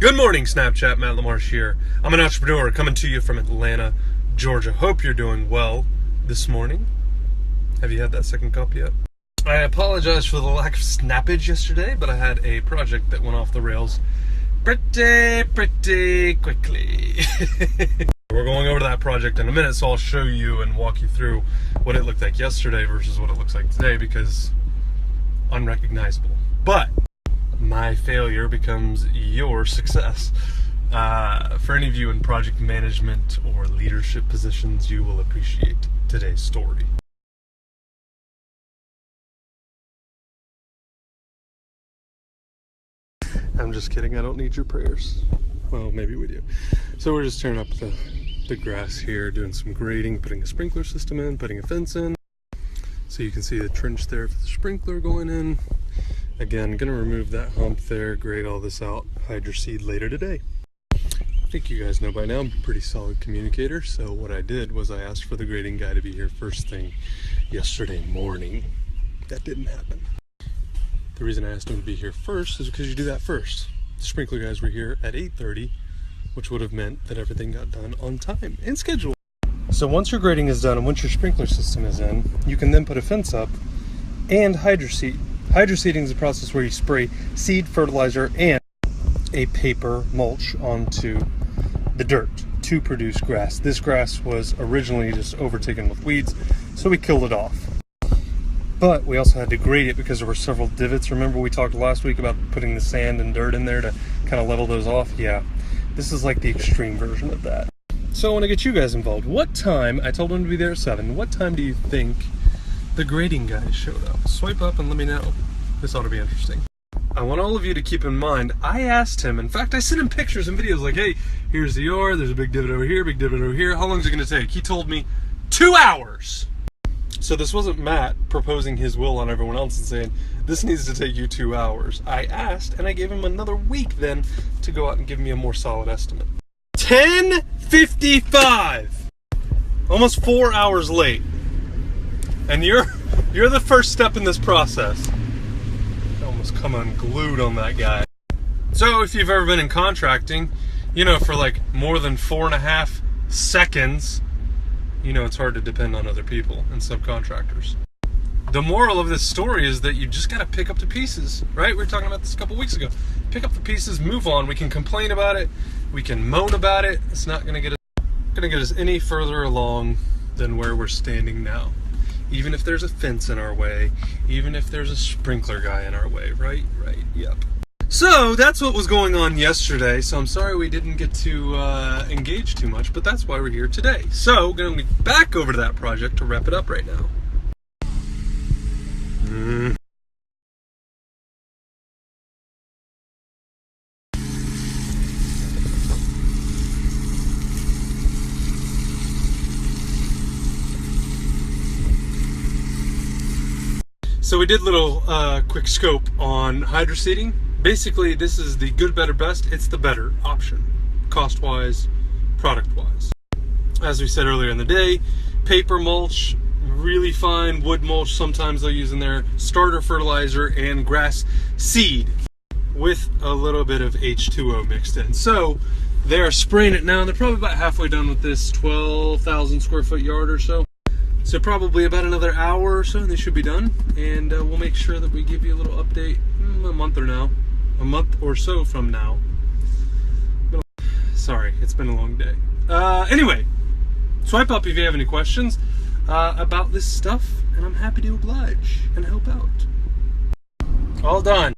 Good morning, Snapchat. Matt LaMarche here. I'm an entrepreneur coming to you from Atlanta, Georgia. Hope you're doing well this morning. Have you had that second cup yet? I apologize for the lack of snappage yesterday, but I had a project that went off the rails pretty quickly. We're going over that project in a minute, so I'll show you and walk you through what it looked like yesterday versus what it looks like today, because unrecognizable. But my failure becomes your success. For any of you in project management or leadership positions, you will appreciate today's story. I'm just kidding, I don't need your prayers. Well, maybe we do. So we're just tearing up the grass here, doing some grading, putting a sprinkler system in, putting a fence in. So you can see the trench there for the sprinkler going in. Again, gonna remove that hump there, grade all this out, hydro seed later today. I think you guys know by now I'm a pretty solid communicator, so what I did was I asked for the grading guy to be here first thing yesterday morning. That didn't happen. The reason I asked him to be here first is because you do that first. The sprinkler guys were here at 8:30, which would have meant that everything got done on time and schedule. So once your grading is done and once your sprinkler system is in, you can then put a fence up and hydro seed. Hydro seeding is a process where you spray seed, fertilizer, and a paper mulch onto the dirt to produce grass. This grass was originally just overtaken with weeds, so we killed it off. But we also had to grade it because there were several divots. Remember we talked last week about putting the sand and dirt in there to kind of level those off? Yeah, this is like the extreme version of that. So I want to get you guys involved. What time, I told them to be there at 7, what time do you think the grading guys showed up? Swipe up and let me know. This ought to be interesting. I want all of you to keep in mind, I asked him, in fact I sent him pictures and videos like, hey, here's the yard, there's a big divot over here, big divot over here. How long is it going to take? He told me 2 hours. So this wasn't Matt proposing his will on everyone else and saying, this needs to take you 2 hours. I asked, and I gave him another week then to go out and give me a more solid estimate. 10:55! Almost 4 hours late. And you're the first step in this process. I almost come unglued on that guy. So if you've ever been in contracting, you know, for like more than 4.5 seconds, you know it's hard to depend on other people and subcontractors. The moral of this story is that you just gotta pick up the pieces, right? We were talking about this a couple weeks ago. Pick up the pieces, move on. We can complain about it, we can moan about it. It's not gonna get us any further along than where we're standing now. Even if there's a fence in our way, even if there's a sprinkler guy in our way, right? Right, yep. So that's what was going on yesterday, so I'm sorry we didn't get to engage too much, but that's why we're here today. So we're going to be back over to that project to wrap it up right now. So we did a little quick scope on hydro seeding. Basically, this is the good, better, best. It's the better option, cost-wise, product-wise. As we said earlier in the day, paper mulch, really fine wood mulch, sometimes they'll use in there, starter fertilizer, and grass seed with a little bit of H2O mixed in. So they are spraying it now. They're probably about halfway done with this 12,000 square foot yard or so. So probably about another hour or so and they should be done, and we'll make sure that we give you a little update a month or so from now. Sorry, it's been a long day. Anyway, swipe up if you have any questions about this stuff, and I'm happy to oblige and help out. All done.